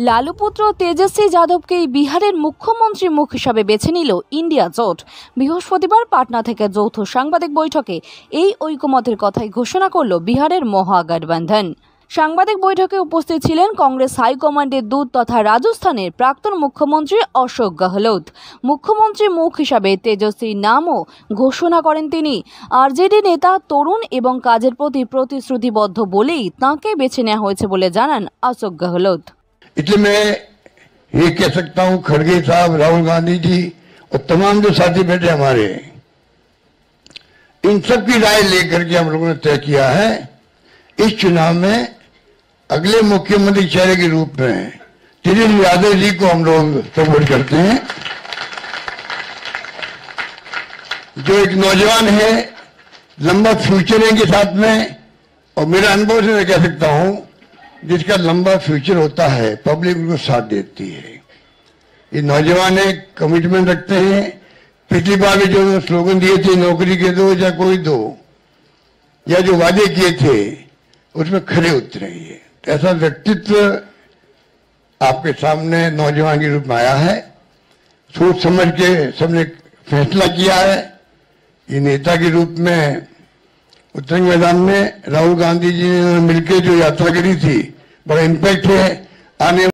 লালু পুত্র তেজস্বী যাদবকেই বিহারের মুখ্যমন্ত্রী মুখ হিসাবে বেছে নিল ইন্ডিয়া জোট। বৃহস্পতিবার পাটনা থেকে যৌথ সাংবাদিক বৈঠকে এই ঐকমত্যের কথাই ঘোষণা করল বিহারের মহাগঠবন্ধন। সাংবাদিক বৈঠকে উপস্থিত ছিলেন কংগ্রেস হাইকমান্ডের দূত তথা রাজস্থানের প্রাক্তন মুখ্যমন্ত্রী অশোক গেহলোত। মুখ্যমন্ত্রী মুখ হিসাবে তেজস্বীর নামও ঘোষণা করেন তিনি। আরজেডি নেতা তরুণ এবং কাজের প্রতি প্রতিশ্রুতিবদ্ধ বলেই তাঁকে বেছে নেওয়া হয়েছে বলে জানান অশোক গেহলোত। इसलिए मैं ये कह सकता हूं, खड़गे साहब, राहुल गांधी जी और तमाम जो साथी बैठे हमारे, इन सब की राय लेकर के हम लोगों ने तय किया है इस चुनाव में अगले मुख्यमंत्री चेहरे के रूप में तेजस्वी यादव जी को हम लोग सपोर्ट करते हैं। जो एक नौजवान है, लंबा फ्यूचर है इनके साथ में, और मेरा अनुभव से मैं कह सकता हूं जिसका लंबा फ्यूचर होता है पब्लिक उनको साथ देती है। ये नौजवान है, कमिटमेंट रखते हैं। पिछली बार भी जो स्लोगन दिए थे, नौकरी के दो या कोई दो, या जो वादे किए थे उसमें खरे उतरे। ये ऐसा व्यक्तित्व आपके सामने नौजवान के रूप में आया है। सोच समझ के सबने फैसला किया है। ये नेता के रूप में उत्तरंग मैदान में राहुल गांधी जी ने मिलकर जो यात्रा करी थी, बड़ा इम्पैक्ट है। आने